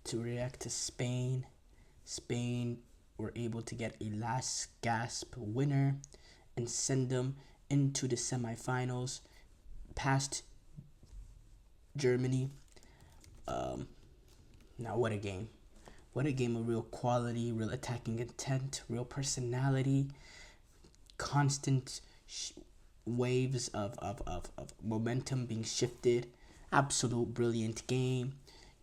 to react to Spain. Spain were able to get a last-gasp winner and send them into the semifinals past Germany. Um, Now, what a game. What a game of real quality, real attacking intent, real personality, constant waves of momentum being shifted. Absolute brilliant game.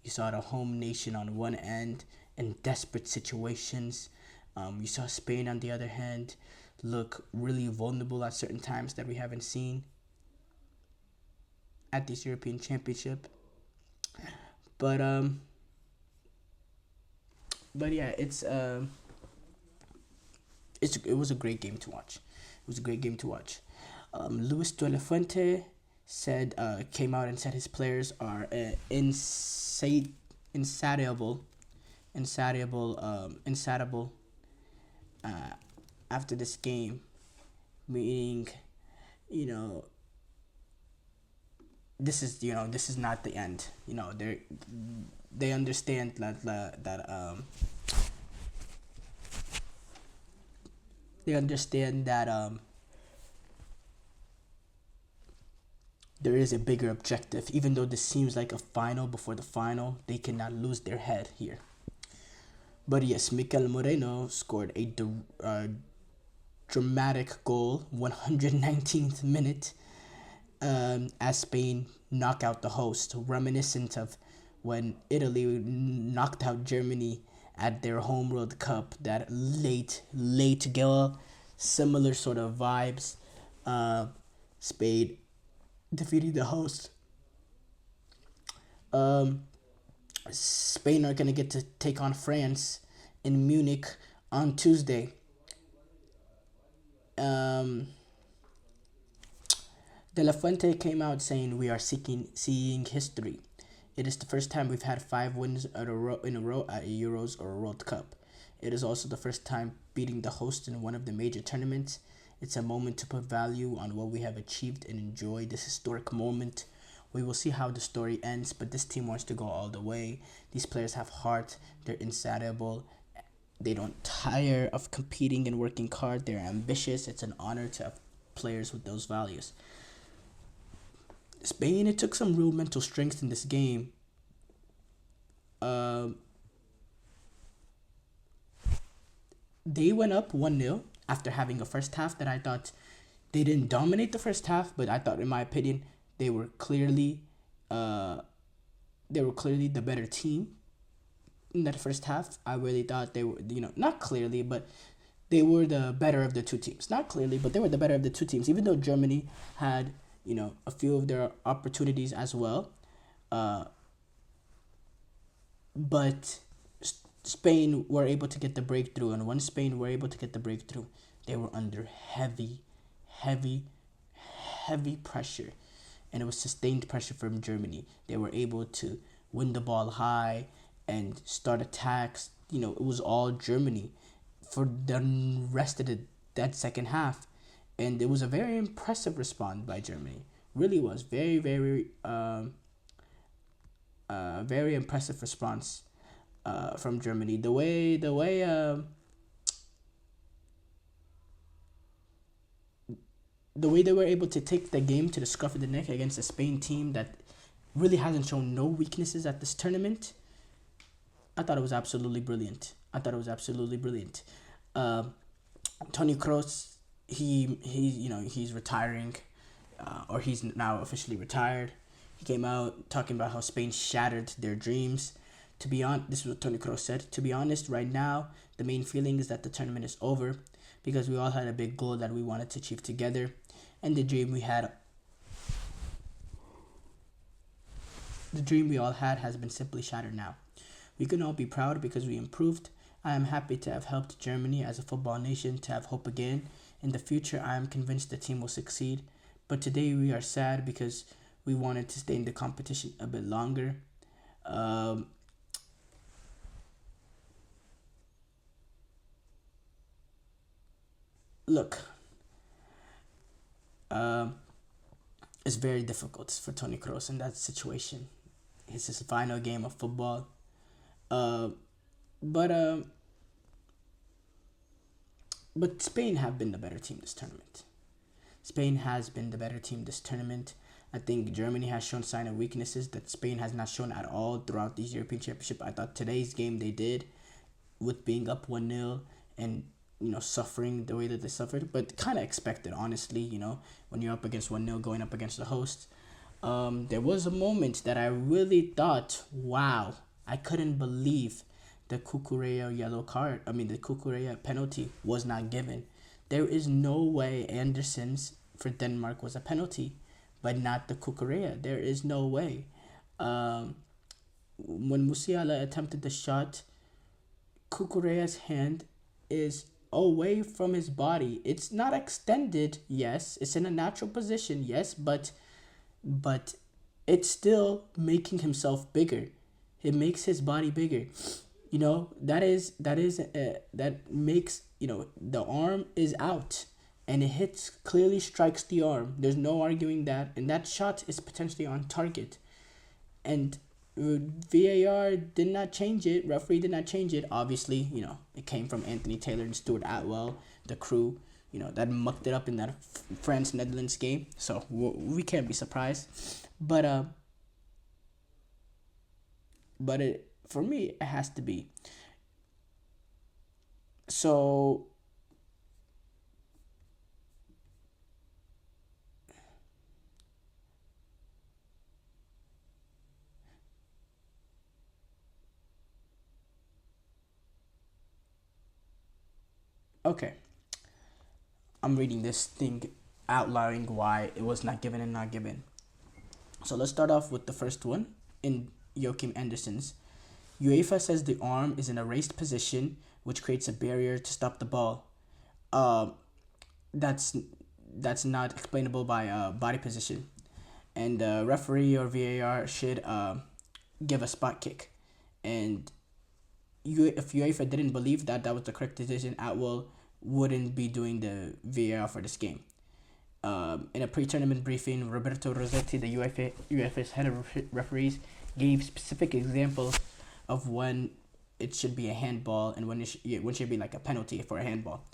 You saw the home nation on one end in desperate situations. You saw Spain on the other hand look really vulnerable at certain times that we haven't seen at this European Championship. But yeah, it was a great game to watch. It was a great game to watch. Luis de la Fuente came out and said his players are insatiable, insatiable uh, after this game, meaning, you know, this is not the end. They understand that they understand that there is a bigger objective. Even though this seems like a final before the final, they cannot lose their head here. But yes, Mikel Moreno scored a dramatic goal, 119th minute, as Spain knock out the host, reminiscent of when Italy knocked out Germany at their home World Cup. That late goal, similar sort of vibes. Spain defeating the host. Spain are gonna get to take on France in Munich on Tuesday. De La Fuente came out saying we are seeing history. It is the first time we've had 5 wins in a row at a Euros or a World Cup. It is also the first time beating the host in one of the major tournaments. It's a moment to put value on what we have achieved and enjoy this historic moment. We will see how the story ends, but this team wants to go all the way. These players have heart. They're insatiable. They don't tire of competing and working hard. They're ambitious. It's an honor to have players with those values. Spain, it took some real mental strength in this game. They went up 1-0 after having a first half that I thought they didn't dominate the first half, but I thought, in my opinion, they were clearly the better team in that first half. I really thought they were, not clearly, but they were the better of the two teams. Not clearly, but they were the better of the two teams, even though Germany had, a few of their opportunities as well. But Spain were able to get the breakthrough, and when Spain were able to get the breakthrough, they were under heavy, heavy, heavy pressure, and it was sustained pressure from Germany. They were able to win the ball high and start attacks. It was all Germany for the rest of that second half, and it was a very impressive response by Germany. Really was very, very, very impressive response from Germany. The way they were able to take the game to the scruff of the neck against a Spain team that really hasn't shown no weaknesses at this tournament, I thought it was absolutely brilliant. Tony Kroos, he's retiring, or he's now officially retired. He came out talking about how Spain shattered their dreams. To be honest, this is what Tony Kroos said. To be honest, right now, the main feeling is that the tournament is over because we all had a big goal that we wanted to achieve together, and the dream we all had has been simply shattered now. We can all be proud because we improved. I am happy to have helped Germany as a football nation to have hope again. In the future, I am convinced the team will succeed. But today we are sad because we wanted to stay in the competition a bit longer. Look, it's very difficult for Toni Kroos in that situation. It's his final game of football. Uh, but um, but Spain have been the better team this tournament. Spain has been the better team this tournament. I think Germany has shown sign of weaknesses that Spain has not shown at all throughout these European Championship. I thought today's game they did, with being up 1-0 and suffering the way that they suffered, but kind of expected, honestly. When you're up against 1-0 going up against the host. There was a moment that I really thought, wow, I couldn't believe the Kukurea yellow card. I mean, the Kukurea penalty was not given. There is no way Anderson's for Denmark was a penalty, but not the Kukurea. There is no way. When Musiala attempted the shot, Kukurea's hand is away from his body. It's not extended, yes. It's in a natural position, yes, but it's still making himself bigger. It makes his body bigger. That makes the arm is out, and it hits, clearly strikes the arm. There's no arguing that, and that shot is potentially on target. And VAR did not change it. Referee did not change it. Obviously, it came from Anthony Taylor and Stuart Atwell, the crew, that mucked it up in that France-Netherlands game. So we can't be surprised. But for me, it has to be. So okay, I'm reading this thing, outlining why it was not given and not given. So let's start off with the first one in Joachim Andersen's. UEFA says the arm is in a raised position, which creates a barrier to stop the ball. That's not explainable by body position, and referee or VAR should give a spot kick. And if UEFA didn't believe that was the correct decision, Atwell wouldn't be doing the VAR for this game. In a pre-tournament briefing, Roberto Rossetti, the UEFA's head of referees, gave specific examples of when it should be a handball and when it should be like a penalty for a handball.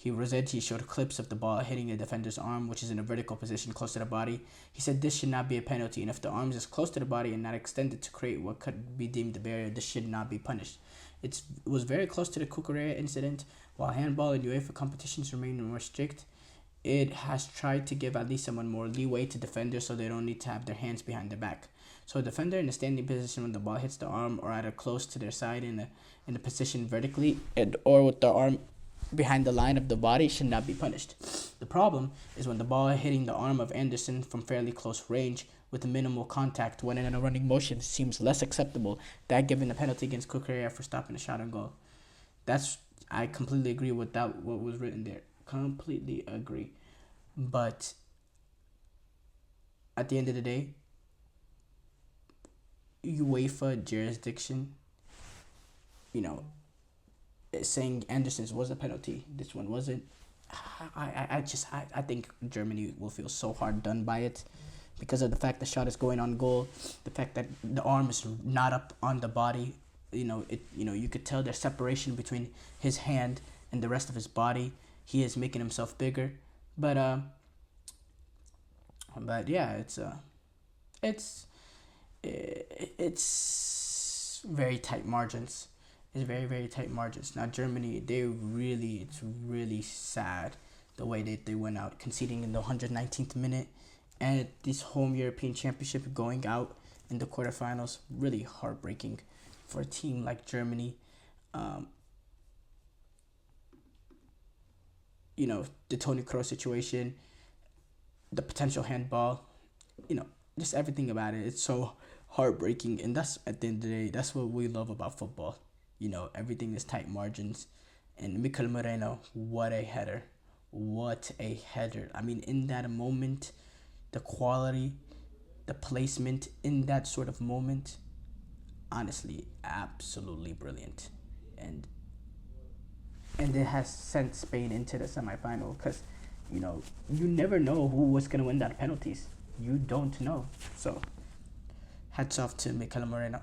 Rossetti showed clips of the ball hitting a defender's arm, which is in a vertical position close to the body. He said this should not be a penalty, and if the arm is close to the body and not extended to create what could be deemed a barrier, this should not be punished. It was very close to the Kukurea incident. While handball and UEFA competitions remain more strict, it has tried to give at least someone more leeway to defenders so they don't need to have their hands behind their back. So a defender in a standing position when the ball hits the arm, or either close to their side in a position vertically or with the arm behind the line of the body, should not be punished. The problem is when the ball hitting the arm of Anderson from fairly close range with minimal contact when in a running motion seems less acceptable, that given the penalty against Kukurea for stopping a shot on goal. I completely agree with that, what was written there. Completely agree. But at the end of the day, UEFA jurisdiction, saying Anderson's was a penalty, this one wasn't. I think Germany will feel so hard done by it because of the fact the shot is going on goal, the fact that the arm is not up on the body. You could tell there's separation between his hand and the rest of his body. He is making himself bigger, but yeah, it's very tight margins. It's very, very tight margins. Now Germany, it's really sad the way that they went out, conceding in the 119th minute, and this home European Championship going out in the quarterfinals. Really heartbreaking for a team like Germany. The Toni Kroos situation, the potential handball, just everything about it. It's so heartbreaking, and that's, at the end of the day, that's what we love about football. Everything is tight margins. And Mikel Moreno, what a header. What a header. I mean, in that moment, the quality, the placement in that sort of moment, honestly, absolutely brilliant. And it has sent Spain into the semifinal because, you never know who was going to win that penalties. You don't know. So, hats off to Mikel Moreno.